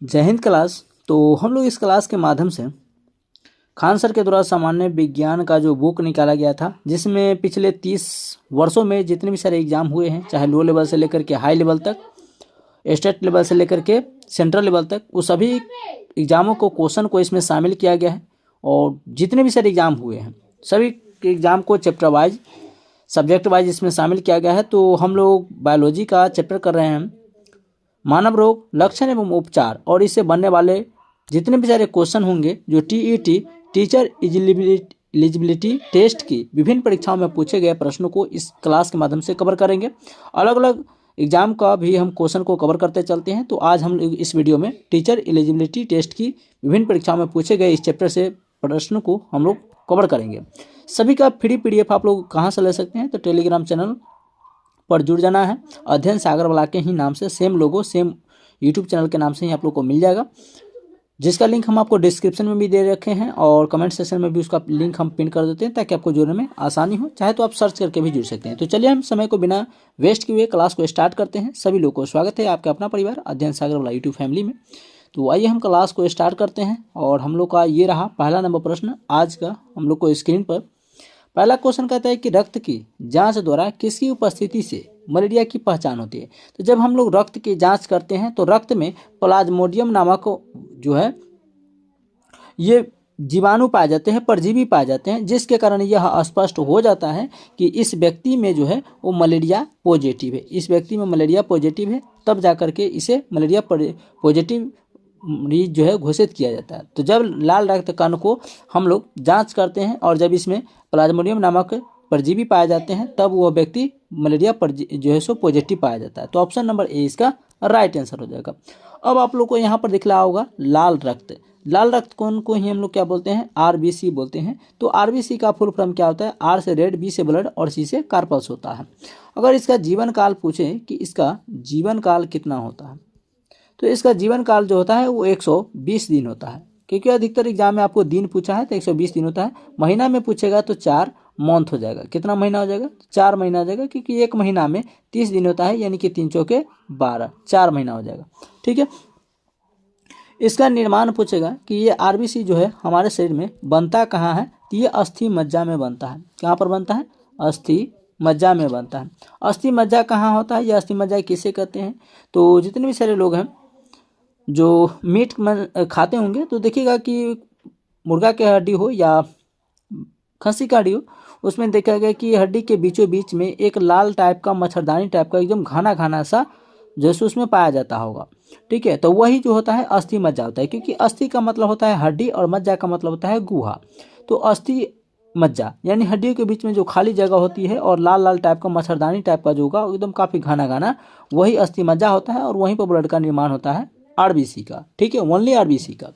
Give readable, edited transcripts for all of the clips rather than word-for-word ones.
जय हिंद क्लास। तो हम लोग इस क्लास के माध्यम से खान सर के द्वारा सामान्य विज्ञान का जो बुक निकाला गया था, जिसमें पिछले 30 वर्षों में जितने भी सारे एग्जाम हुए हैं, चाहे लो लेवल से लेकर के हाई लेवल तक, स्टेट लेवल से लेकर के सेंट्रल लेवल तक, वो सभी एग्जामों को क्वेश्चन को इसमें शामिल किया गया है। और जितने भी सारे एग्जाम हुए हैं सभी एग्जाम को चैप्टर वाइज, सब्जेक्ट वाइज इसमें शामिल किया गया है। तो हम लोग बायोलॉजी का चैप्टर कर रहे हैं, मानव रोग, लक्षण एवं उपचार, और इससे बनने वाले जितने भी सारे क्वेश्चन होंगे जो टीईटी टीचर एलिजिबिलिटी टेस्ट की विभिन्न परीक्षाओं में पूछे गए प्रश्नों को इस क्लास के माध्यम से कवर करेंगे। अलग अलग एग्जाम का भी हम क्वेश्चन को कवर करते चलते हैं। तो आज हम इस वीडियो में टीचर एलिजिबिलिटी टेस्ट की विभिन्न परीक्षाओं में पूछे गए इस चैप्टर से प्रश्नों को हम लोग कवर करेंगे। सभी का फ्री पीडीएफ आप लोग कहाँ से ले सकते हैं? तो टेलीग्राम चैनल पर जुड़ जाना है। अध्ययन सागर वाला के ही नाम से सेम लोगो, सेम यूट्यूब चैनल के नाम से ही आप लोग को मिल जाएगा, जिसका लिंक हम आपको डिस्क्रिप्शन में भी दे रखे हैं और कमेंट सेक्शन में भी उसका लिंक हम पिन कर देते हैं ताकि आपको जुड़ने में आसानी हो। चाहे तो आप सर्च करके भी जुड़ सकते हैं। तो चलिए हम समय को बिना वेस्ट किए हुए क्लास को स्टार्ट करते हैं। सभी लोगों को स्वागत है आपका अपना परिवार अध्ययन सागर वाला यूट्यूब फैमिली में। तो आइए हम क्लास को स्टार्ट करते हैं। और हम लोग का ये रहा पहला नंबर प्रश्न आज का। हम लोग को स्क्रीन पर पहला क्वेश्चन कहता है कि रक्त की जांच द्वारा किसकी उपस्थिति से मलेरिया की पहचान होती है? तो जब हम लोग रक्त की जांच करते हैं तो रक्त में प्लाज्मोडियम नामक जो है ये जीवाणु पाए जाते हैं, परजीवी पाए जाते हैं, जिसके कारण यह स्पष्ट हो जाता है कि इस व्यक्ति में जो है वो मलेरिया पॉजिटिव है। इस व्यक्ति में मलेरिया पॉजिटिव है, तब जाकर के इसे मलेरिया पॉजिटिव मरीज जो है घोषित किया जाता है। तो जब लाल रक्त कण को हम लोग जांच करते हैं और जब इसमें प्लाज्मोडियम नामक परजीवी पाए जाते हैं, तब वह व्यक्ति मलेरिया जो है सो पॉजिटिव पाया जाता है। तो ऑप्शन नंबर ए इसका राइट आंसर हो जाएगा। अब आप लोग को यहाँ पर दिख रहा होगा लाल रक्त। लाल रक्त कौन को ही हम लोग क्या बोलते हैं? आरबीसी बोलते हैं। तो आरबीसी का फुल फॉर्म क्या होता है? आर से रेड, बी से ब्लड और सी से कार्पल्स होता है। अगर इसका जीवन काल पूछे कि इसका जीवन काल कितना होता है, तो इसका जीवन काल जो होता है वो 120 दिन होता है। क्योंकि अधिकतर एग्जाम में आपको दिन पूछा है तो 120 दिन होता है। महीना में पूछेगा तो 4 मंथ हो जाएगा। कितना महीना हो जाएगा? 4 महीना हो जाएगा, क्योंकि एक महीना में 30 दिन होता है, यानी कि 3 चौके 12, 4 महीना हो जाएगा। ठीक है। इसका निर्माण पूछेगा कि ये आरबीसी जो है हमारे शरीर में बनता कहाँ है? तो ये अस्थि मज्जा में बनता है। कहाँ पर बनता है? अस्थि मज्जा में बनता है। अस्थि मज्जा कहाँ होता है? ये अस्थि मज्जा किसे कहते हैं? तो जितने भी सारे लोग हैं जो मीट खाते होंगे तो देखिएगा कि मुर्गा की हड्डी हो या खस्सी का हड्डी हो, उसमें देखा गया कि हड्डी के बीचों बीच में एक लाल टाइप का मच्छरदानी टाइप का एकदम घना घना सा जैसे उसमें पाया जाता होगा। ठीक है। तो वही जो होता है अस्थि मज्जा होता है, क्योंकि अस्थि का मतलब होता है हड्डी और मज्जा का मतलब होता है गुहा। तो अस्थि मज्जा यानी हड्डियों के बीच में जो खाली जगह होती है और लाल लाल टाइप का मच्छरदानी टाइप का जो होगा एकदम काफ़ी घना घना, वही अस्थि मज्जा होता है। और वहीं पर ब्लड का निर्माण होता है आरबीसी का। ठीक है, ओनली आरबीसी का।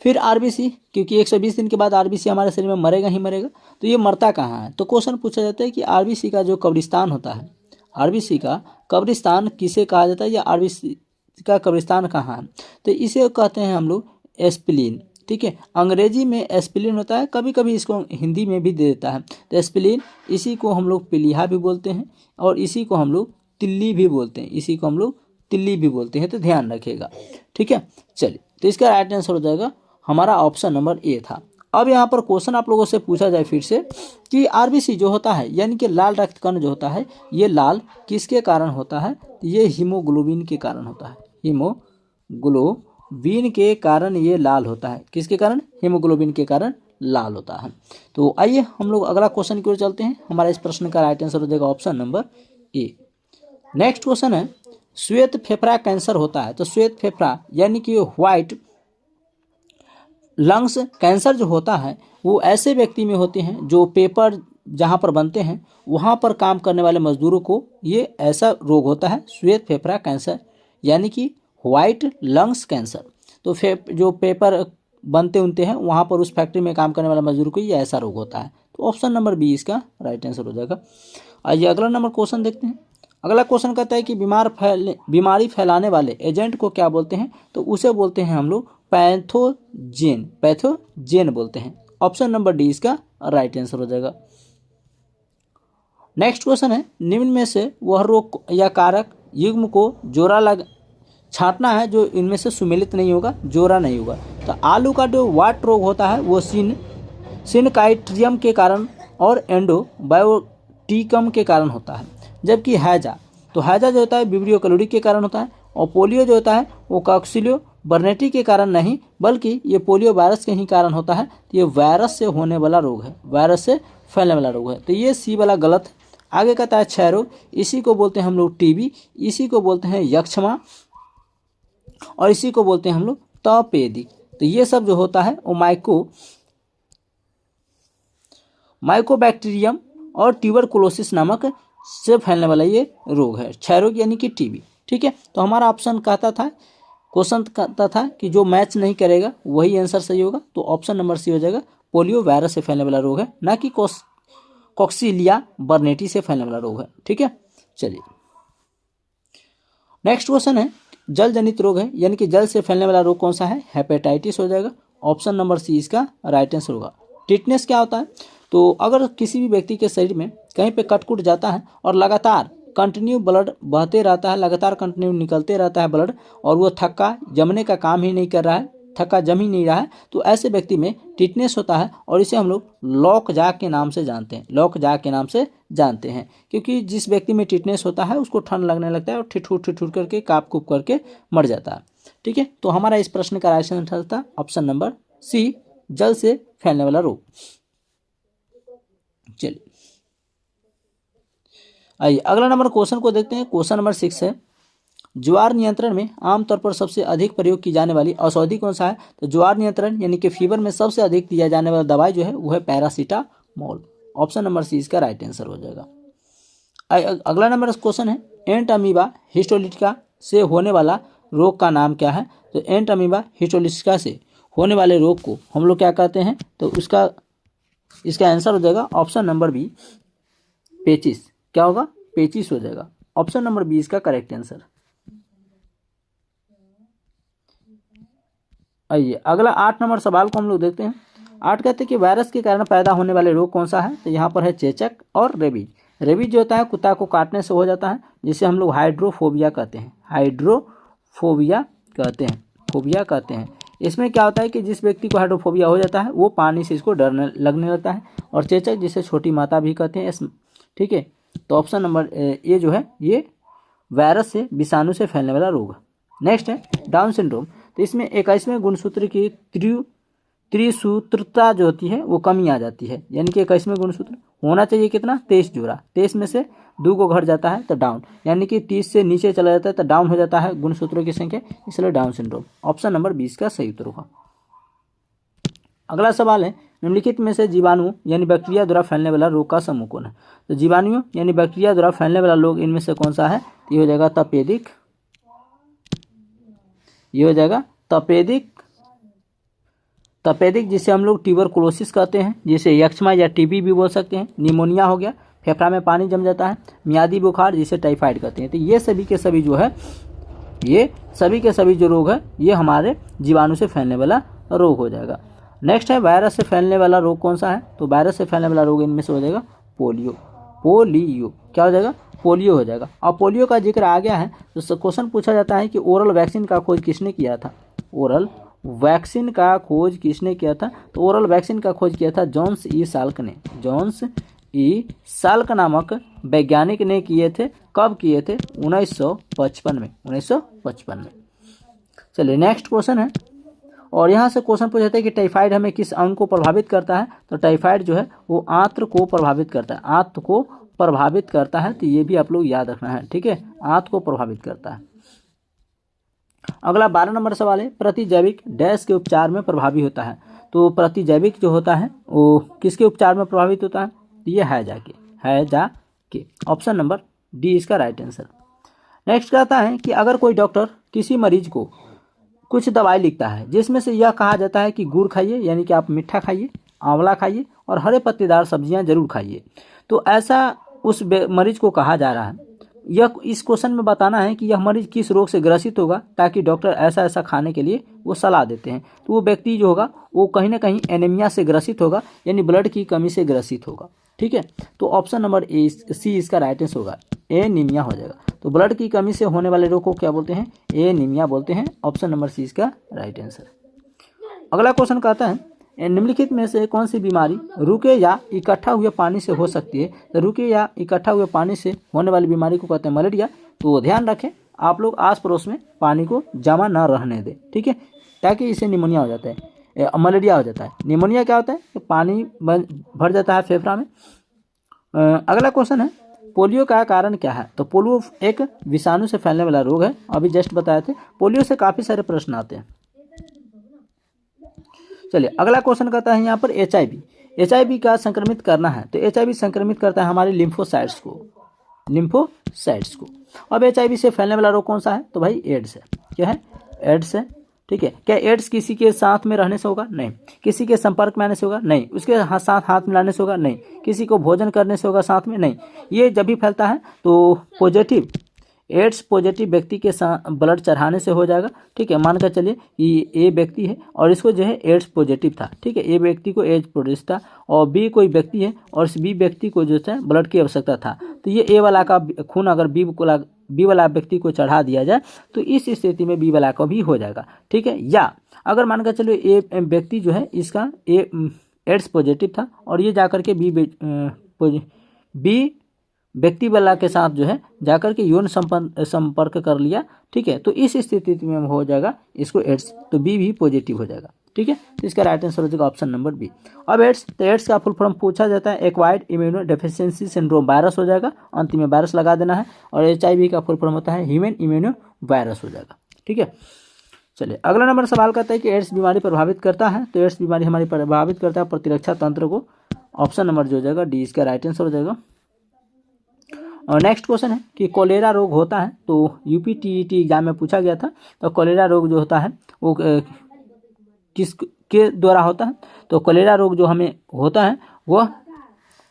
फिर आरबीसी, क्योंकि 120 दिन के बाद आरबीसी हमारे शरीर में मरेगा ही मरेगा, तो ये मरता कहाँ है? तो क्वेश्चन पूछा जाता है कि आरबीसी का जो कब्रिस्तान होता है, आरबीसी का कब्रिस्तान किसे कहा जाता है या आरबीसी का कब्रिस्तान कहाँ है? तो इसे कहते हैं हम लोग एस्पिलीन। ठीक है, अंग्रेजी में एस्पिलीन होता है, कभी कभी इसको हिंदी में भी दे देता है। तो एस्पिलीन, इसी को हम लोग पीलिया भी बोलते हैं और इसी को हम लोग तिल्ली भी बोलते हैं। इसी को हम लोग तिल्ली भी बोलते हैं, तो ध्यान रखिएगा। ठीक है, चलिए। तो इसका राइट आंसर हो जाएगा हमारा ऑप्शन नंबर ए था। अब यहाँ पर क्वेश्चन आप लोगों से पूछा जाए फिर से कि आरबीसी जो होता है यानी कि लाल रक्त कण जो होता है, ये लाल किसके कारण होता है? ये हीमोग्लोबिन के कारण होता है। हीमोग्लोबिन के कारण ये लाल होता है। किसके कारण? हीमोग्लोबिन के कारण लाल होता है। तो आइए हम लोग अगला क्वेश्चन की ओर चलते हैं। हमारा इस प्रश्न का राइट आंसर हो जाएगा option number A. Next question है, श्वेत फेफड़ा कैंसर होता है। तो श्वेत फेफड़ा यानी कि व्हाइट लंग्स कैंसर जो होता है वो ऐसे व्यक्ति में होते हैं जो पेपर जहाँ पर बनते हैं वहाँ पर काम करने वाले मजदूरों को ये ऐसा रोग होता है, श्वेत फेफड़ा कैंसर यानी कि व्हाइट लंग्स कैंसर। तो जो पेपर बनते उनते हैं वहाँ पर उस फैक्ट्री में काम करने वाले मजदूर को ये ऐसा रोग होता है। तो ऑप्शन नंबर बी इसका राइट आंसर हो जाएगा। आइए अगला नंबर क्वेश्चन देखते हैं। अगला क्वेश्चन कहता है कि बीमारी फैलाने एजेंट एजेंट को क्या बोलते हैं? तो उसे बोलते हैं हम लोग पैथोजेन बोलते हैं। ऑप्शन नंबर डी इसका राइट आंसर हो जाएगा। नेक्स्ट क्वेश्चन है, निम्न में से वह रोग या कारक युग्म को जोड़ा छांटना है जो इनमें से सुमेलित नहीं होगा, जोरा नहीं होगा। तो आलू का जो वाट रोग होता है वो सिनकाइट्रियम के कारण और एंडोबायोटिकम के कारण होता है। जबकि हैजा, तो हैजा जो होता है विब्रियो कैलोरी के कारण होता है। और पोलियो जो होता है वो कॉक्सिलियो बर्नेटी के कारण नहीं, बल्कि ये पोलियो वायरस के ही कारण होता है। तो ये वायरस से होने वाला रोग है, वायरस से फैलने वाला रोग है। तो ये सी वाला गलत है। आगे कहता है क्षय रोग, इसी को बोलते हैं हम लोग टीबी, इसी को बोलते हैं यक्षमा, और इसी को बोलते हैं हम लोग तपेदिक। तो ये सब जो होता है वो माइकोबैक्टीरियम और ट्यूबरकुलोसिस नामक से फैलने वाला ये रोग है, क्षय रोग यानी कि टीबी। ठीक है, तो हमारा ऑप्शन कहता था, क्वेश्चन कहता था कि जो मैच नहीं करेगा वही आंसर सही होगा। तो ऑप्शन नंबर सी हो जाएगा, पोलियो वायरस से फैलने वाला रोग है, ना कि कॉक्सिलिया बर्नेटी से फैलने वाला रोग है। ठीक है, चलिए नेक्स्ट क्वेश्चन है, जल जनित रोग है यानी कि जल से फैलने वाला रोग कौन सा है? हेपेटाइटिस हो जाएगा। ऑप्शन नंबर सी इसका राइट आंसर होगा। टिटनेस क्या होता है? तो अगर किसी भी व्यक्ति के शरीर में कहीं पे कट जाता है और लगातार कंटिन्यू ब्लड बहते रहता है, लगातार कंटिन्यू निकलते रहता है ब्लड, और वो थक्का जमने का काम ही नहीं कर रहा है, थक्का जम ही नहीं रहा है, तो ऐसे व्यक्ति में टिटनेस होता है। और इसे हम लोग लॉकजा के नाम से जानते हैं, लॉकजा के नाम से जानते हैं, क्योंकि जिस व्यक्ति में टिटनेस होता है उसको ठंड लगने लगता है और ठिठुर करके काप कूप करके मर जाता है। ठीक है, तो हमारा इस प्रश्न का राइट आंसर था ऑप्शन नंबर सी, जल से फैलने वाला रोग। चलिए आइए अगला नंबर क्वेश्चन को देखते हैं। क्वेश्चन नंबर 6 है, ज्वार नियंत्रण में आमतौर पर सबसे अधिक प्रयोग की जाने वाली औषधि कौन सा है? तो ज्वार नियंत्रण यानी कि फीवर में सबसे अधिक दिया जाने वाला दवाई जो है वो है पैरासीटामोल। ऑप्शन नंबर सी इसका राइट आंसर हो जाएगा। अगला नंबर क्वेश्चन है, एंट अमीबा हिस्टोलिटिका से होने वाला रोग का नाम क्या है? तो एंट अमीबा हिस्टोलिटिका से होने वाले रोग को हम लोग क्या कहते हैं? तो इसका आंसर हो जाएगा ऑप्शन नंबर बी, पेचिस। क्या होगा? पेचिस हो जाएगा। ऑप्शन नंबर बी इसका करेक्ट आंसर। आइए अगला 8 नंबर सवाल को हम लोग देखते हैं। 8 कहते हैं कि वायरस के कारण पैदा होने वाले रोग कौन सा है? तो यहाँ पर है चेचक और रेबीज। रेबीज जो होता है कुत्ता को काटने से हो जाता है, जिसे हम लोग हाइड्रोफोबिया कहते हैं, हाइड्रोफोबिया कहते हैं। इसमें क्या होता है कि जिस व्यक्ति को हाइड्रोफोबिया हो जाता है वो पानी से इसको डरने लगने लगता है। और चेचक जिसे छोटी माता भी कहते हैं। ठीक है, तो ऑप्शन नंबर ये जो है ये वायरस से, विषाणु से फैलने वाला रोग है। नेक्स्ट है डाउन सिंड्रोम। तो इसमें 21वें गुणसूत्र की त्रिसूत्रता जो होती है वो कमी आ जाती है, यानी कि 21वें गुणसूत्र होना चाहिए कितना? 23 जोड़ा, 23 में से 2 को घट जाता है तो डाउन, यानी कि 30 से नीचे चला जाता है तो डाउन हो जाता है गुणसूत्रों की संख्या, इसलिए डाउन सिंड्रोम। ऑप्शन नंबर 20 का सही उत्तर होगा। अगला सवाल है, निम्नलिखित में से जीवाणु यानी बैक्टीरिया द्वारा फैलने वाला रोग का समूह कौन है? तो जीवाणु यानी बैक्टीरिया द्वारा फैलने वाला रोग इनमें से कौन सा है? ये हो जाएगा तपेदिक, ये हो जाएगा तपेदिक जिसे हम लोग ट्यूबरकुलोसिस कहते हैं, जिसे यक्ष्मा या टीबी भी बोल सकते हैं। निमोनिया हो गया, फेफड़ा में पानी जम जाता है। मियादी बुखार जिसे टाइफाइड कहते हैं। तो ये सभी के सभी जो है, ये सभी के सभी जो रोग है ये हमारे जीवाणु से फैलने वाला रोग हो जाएगा। नेक्स्ट है वायरस से फैलने वाला रोग कौन सा है? तो वायरस से फैलने वाला रोग इनमें से हो जाएगा पोलियो। क्या हो जाएगा? पोलियो हो जाएगा। और पोलियो का जिक्र आ गया है तो क्वेश्चन पूछा जाता है कि ओरल वैक्सीन का खोज किसने किया था? ओरल वैक्सीन का खोज किसने किया था? तो ओरल वैक्सीन का खोज किया था जॉन्स ई साल्क ने। जॉन्स ई साल्क नामक वैज्ञानिक ने किए थे। कब किए थे? 1955 में, 1955 में। चलिए नेक्स्ट क्वेश्चन है, और यहाँ से क्वेश्चन पूछा जाता है कि टाइफाइड हमें किस अंग को प्रभावित करता है? तो टाइफाइड जो है वो आंत्र को प्रभावित करता है, आंत्र को प्रभावित करता है। तो ये भी आप लोग याद रखना है। ठीक है, आंत्र को प्रभावित करता है। अगला 12 नंबर सवाल है, प्रतिजैविक डैश के उपचार में प्रभावी होता है? तो प्रतिजैविक जो होता है वो किसके उपचार में प्रभावित होता है? तो ये हैजा के। ऑप्शन नंबर डी इसका राइट आंसर। नेक्स्ट कहता है कि अगर कोई डॉक्टर किसी मरीज को कुछ दवाई लिखता है जिसमें से यह कहा जाता है कि गुड़ खाइए, यानी कि आप मीठा खाइए, आंवला खाइए और हरे पत्तेदार सब्जियां जरूर खाइए, तो ऐसा उस मरीज को कहा जा रहा है। यह इस क्वेश्चन में बताना है कि यह मरीज किस रोग से ग्रसित होगा, ताकि डॉक्टर ऐसा खाने के लिए वो सलाह देते हैं। तो वो व्यक्ति जो होगा वो कहीं ना कहीं एनीमिया से ग्रसित होगा, यानी ब्लड की कमी से ग्रसित होगा। ठीक है, तो ऑप्शन नंबर सी इसका राइट आंसर होगा, एनीमिया हो जाएगा। तो ब्लड की कमी से होने वाले रोग को क्या बोलते हैं? एनीमिया बोलते हैं। ऑप्शन नंबर सी इसका राइट आंसर। अगला क्वेश्चन कहता है निम्नलिखित में से कौन सी बीमारी रुके या इकट्ठा हुए पानी से हो सकती है? तो रुके या इकट्ठा हुए पानी से होने वाली बीमारी को कहते हैं मलेरिया। तो ध्यान रखें आप लोग आस पड़ोस में पानी को जमा ना रहने दें, ठीक है, ताकि इससे निमोनिया हो जाता है, मलेरिया हो जाता है। निमोनिया क्या होता है कि पानी भर जाता है फेफड़ा में। अगला क्वेश्चन है पोलियो का कारण क्या है? तो पोलियो एक विषाणु से फैलने वाला रोग है, अभी जस्ट बताए थे। पोलियो से काफ़ी सारे प्रश्न आते हैं। चलिए अगला क्वेश्चन कहता है यहाँ पर HIV का संक्रमित करना है। तो HIV संक्रमित करता है हमारे लिम्फोसाइट्स को। अब HIV से फैलने वाला रोग कौन सा है? तो भाई एड्स है। क्या है? एड्स है, ठीक है। क्या एड्स किसी के साथ में रहने से होगा? नहीं। किसी के संपर्क में आने से होगा? नहीं। उसके साथ हाथ मिलाने से होगा? नहीं। किसी को भोजन करने से होगा साथ में? नहीं। ये जब भी फैलता है तो एड्स पॉजिटिव व्यक्ति के साथ ब्लड चढ़ाने से हो जाएगा, ठीक है। मान कर चलिए कि ए व्यक्ति है और इसको जो है एड्स पॉजिटिव था, ठीक है। ए व्यक्ति को एड्स पॉजिटिव था और बी कोई व्यक्ति है और इस बी व्यक्ति को जो है ब्लड की आवश्यकता था। तो ये ए वाला का खून अगर बी वाला व्यक्ति को चढ़ा दिया जाए तो इस स्थिति में बी वाला को भी हो जाएगा, ठीक है। या अगर मान कर चलिए ए व्यक्ति जो है इसका एड्स पॉजिटिव था और ये जाकर के बी व्यक्ति वाला के साथ जो है जाकर के यौन संपर्क कर लिया, ठीक है। तो इस स्थिति में हो जाएगा इसको एड्स, तो बी भी पॉजिटिव हो जाएगा, ठीक है। तो इसका राइट आंसर हो जाएगा ऑप्शन नंबर बी। अब एड्स का फुल फॉर्म पूछा जाता है acquired immuno deficiency syndrome, virus हो जाएगा, अंत में वायरस लगा देना है। और HIV का फुल फॉर्म होता है ह्यूमन इम्यूनो वायरस हो जाएगा, ठीक है। चलिए अगला नंबर सवाल कहता है कि एड्स बीमारी प्रभावित करता है। तो एड्स बीमारी हमारी प्रभावित करता है प्रतिरक्षा तंत्र को। ऑप्शन नंबर जो हो जाएगा डी इसका राइट आंसर हो जाएगा। और नेक्स्ट क्वेश्चन है कि कोलेरा रोग होता है। तो UPTET एग्जाम में पूछा गया था। तो कोलेरा रोग जो होता है वो किस के द्वारा होता है? तो कोलेरा रोग जो हमें होता है वह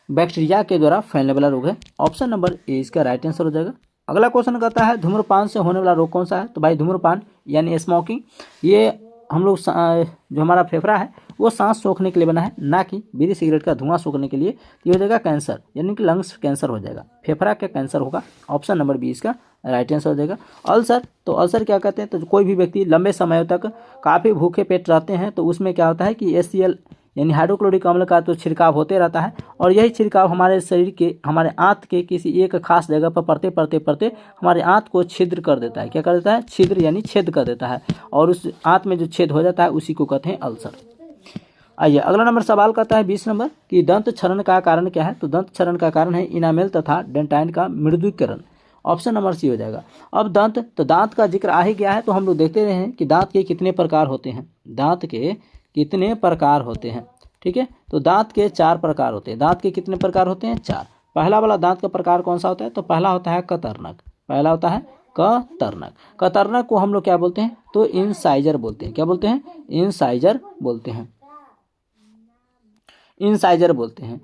बैक्टीरिया के द्वारा फैलने वाला रोग है। ऑप्शन नंबर ए इसका राइट आंसर हो जाएगा। अगला क्वेश्चन कहता है धूम्रपान से होने वाला रोग कौन सा है? तो भाई धूम्रपान यानी स्मोकिंग, ये हम लोग जो हमारा फेफड़ा है वो सांस सोखने के लिए बना है, ना कि बीड़ी सिगरेट का धुआं सोखने के लिए। ये हो जाएगा कैंसर, यानी कि लंग्स कैंसर हो जाएगा, फेफड़ा का कैंसर होगा। ऑप्शन नंबर बी इसका राइट आंसर हो जाएगा। अल्सर, तो अल्सर क्या कहते हैं? तो कोई भी व्यक्ति लंबे समय तक काफ़ी भूखे पेट रहते हैं तो उसमें क्या होता है कि HCl यानी हाइड्रोक्लोरिक अम्ल का तो छिड़काव होते रहता है और यही छिड़काव हमारे शरीर के, हमारे आंत के किसी एक खास जगह पर पड़ते हमारे आंत को छिद्र कर देता है। क्या कर देता है? छिद्र यानी छेद कर देता है और उस आंत में जो छेद हो जाता है उसी को कहते हैं अल्सर। आइए अगला नंबर सवाल करता है 20 नंबर कि दंत क्षरण का कारण क्या है? तो दंत क्षरण का कारण है इनामेल तथा डेंटाइन का मृदुकरण। ऑप्शन नंबर सी हो जाएगा। अब दांत का जिक्र आ ही गया है तो हम लोग देखते रहे हैं कि दांत के कितने प्रकार होते हैं। दांत के कितने प्रकार होते हैं, ठीक है। तो दांत के 4 प्रकार होते हैं। दांत के कितने प्रकार होते हैं? 4। पहला वाला दांत का प्रकार कौन सा होता है? तो पहला होता है कतरनक। पहला होता है कतरनक। कतरनक को हम लोग क्या बोलते हैं? तो इंसाइजर बोलते हैं। क्या बोलते हैं? इंसाइजर बोलते हैं। इंसाइजर बोलते हैं।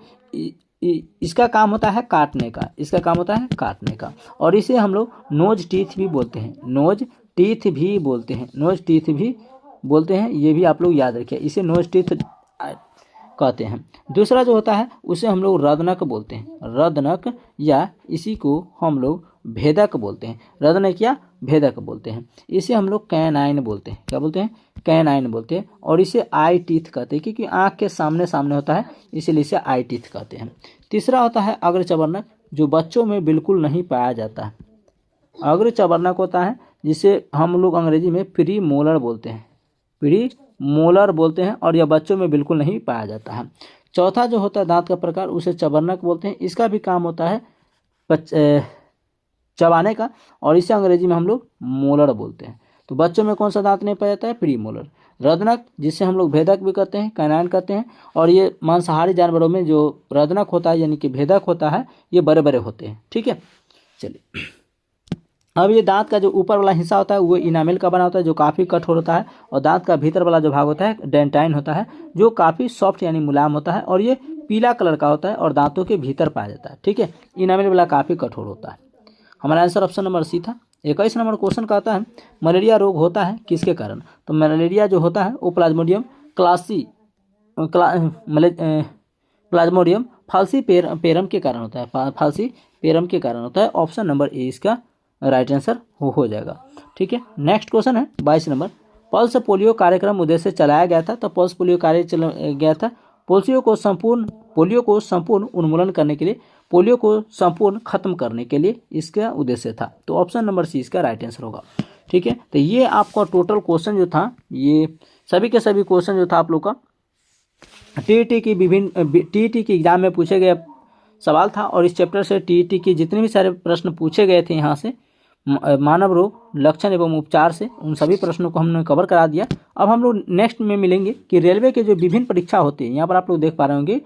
इसका काम होता है काटने का, इसका काम होता है काटने का। और इसे हम लोग नोज टीथ भी बोलते हैं। नोज टीथ भी बोलते हैं। नोज टीथ भी बोलते हैं, ये भी आप लोग याद रखिए, इसे नोज टीथ कहते हैं। दूसरा जो होता है उसे हम लोग रदनक बोलते हैं। रदनक या इसी को हम लोग भेदक बोलते हैं। रदनक या भेदक बोलते हैं। इसे हम लोग कैनाइन बोलते हैं। क्या बोलते हैं? कैनाइन बोलते हैं। और इसे आई टीथ कहते हैं क्योंकि आँख के सामने सामने होता है, इसीलिए इसे आई टीथ कहते हैं। तीसरा होता है अग्रचवर्णक, जो बच्चों में बिल्कुल नहीं पाया जाता है। अग्रचवर्णक होता है जिसे हम लोग अंग्रेजी में प्री मोलर बोलते हैं। प्री मोलर बोलते हैं और यह बच्चों में बिल्कुल नहीं पाया जाता है। चौथा जो होता है दांत का प्रकार उसे चवर्णक बोलते हैं। इसका भी काम होता है चबाने का और इसे अंग्रेजी में हम लोग मोलर बोलते हैं। तो बच्चों में कौन सा दांत नहीं पाया जाता है? Pre molar. रदनक जिसे हम लोग भेदक भी कहते हैं, कैनाइन कहते हैं। और ये मांसाहारी जानवरों में जो रदनक होता है यानी कि भेदक होता है ये बड़े बड़े होते हैं, ठीक है। चलिए अब ये दांत का जो ऊपर वाला हिस्सा होता है वो इनामेल का बना होता है जो काफ़ी कठोर होता है। और दांत का भीतर वाला जो भाग होता है डेंटाइन होता है जो काफ़ी सॉफ्ट यानी मुलायम होता है और ये पीला कलर का होता है और दांतों के भीतर पाया जाता है, ठीक है। इनामेल वाला काफ़ी कठोर होता है। हमारा आंसर ऑप्शन नंबर सी था। 21 नंबर क्वेश्चन का आता है मलेरिया रोग होता है किसके कारण? तो मलेरिया जो होता है वो प्लाज्मोडियम फाल्सीपेरम के कारण होता है। फाल्सीपेरम के कारण होता है। ऑप्शन नंबर ए इसका राइट आंसर हो जाएगा। ठीक है, नेक्स्ट क्वेश्चन है 22 नंबर। पल्स पोलियो कार्यक्रम उद्देश्य से चलाया गया था। तो पल्स पोलियो कार्य चला गया था पोलियो को संपूर्ण उन्मूलन करने के लिए, पोलियो को संपूर्ण खत्म करने के लिए इसका उद्देश्य था। तो ऑप्शन नंबर सी इसका राइट आंसर होगा। ठीक है, तो ये आपका टोटल क्वेश्चन जो था, ये सभी के सभी क्वेश्चन जो था आप लोग का टीईटी की एग्जाम में पूछे गए सवाल था। और इस चैप्टर से टीईटी के जितने भी सारे प्रश्न पूछे गए थे यहाँ से मानव रोग, लक्षण एवं उपचार से, उन सभी प्रश्नों को हमने कवर करा दिया। अब हम लोग नेक्स्ट में मिलेंगे कि रेलवे के जो विभिन्न परीक्षा होती है, यहाँ पर आप लोग देख पा रहे होंगे,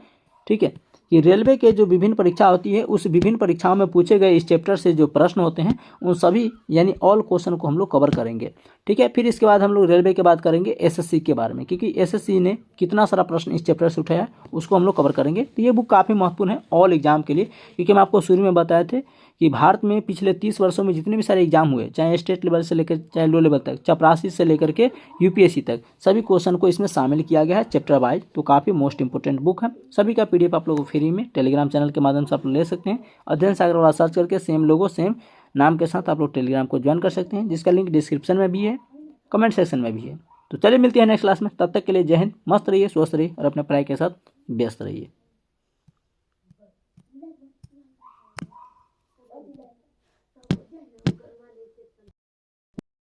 ठीक है, कि रेलवे के जो विभिन्न परीक्षा होती है उस विभिन्न परीक्षाओं में पूछे गए इस चैप्टर से जो प्रश्न होते हैं उन सभी यानी ऑल क्वेश्चन को हम लोग कवर करेंगे। ठीक है, फिर इसके बाद हम लोग रेलवे के बाद करेंगे एसएससी के बारे में, क्योंकि एसएससी ने कितना सारा प्रश्न इस चैप्टर से उठाया उसको हम लोग कवर करेंगे। तो ये बुक काफ़ी महत्वपूर्ण है ऑल एग्जाम के लिए, क्योंकि हम आपको शुरू में बताए थे कि भारत में पिछले 30 वर्षों में जितने भी सारे एग्जाम हुए, चाहे स्टेट लेवल से लेकर चाहे लो लेवल तक, चपरासी से लेकर के यूपीएससी तक, सभी क्वेश्चन को इसमें शामिल किया गया है चैप्टर वाइज। तो काफ़ी मोस्ट इंपोर्टेंट बुक है। सभी का पीडीएफ आप लोग फ्री में टेलीग्राम चैनल के माध्यम से आप लोग ले सकते हैं। अध्ययन सागर वाला सर्च करके सेम लोगो सेम नाम के साथ आप लोग टेलीग्राम को ज्वाइन कर सकते हैं, जिसका लिंक डिस्क्रिप्शन में भी है, कमेंट सेक्शन में भी है। तो चलिए मिलते हैं नेक्स्ट क्लास में, तब तक के लिए जय हिंद, मस्त रहिए, स्वस्थ रहिए और अपने पढ़ाई के साथ व्यस्त रहिए।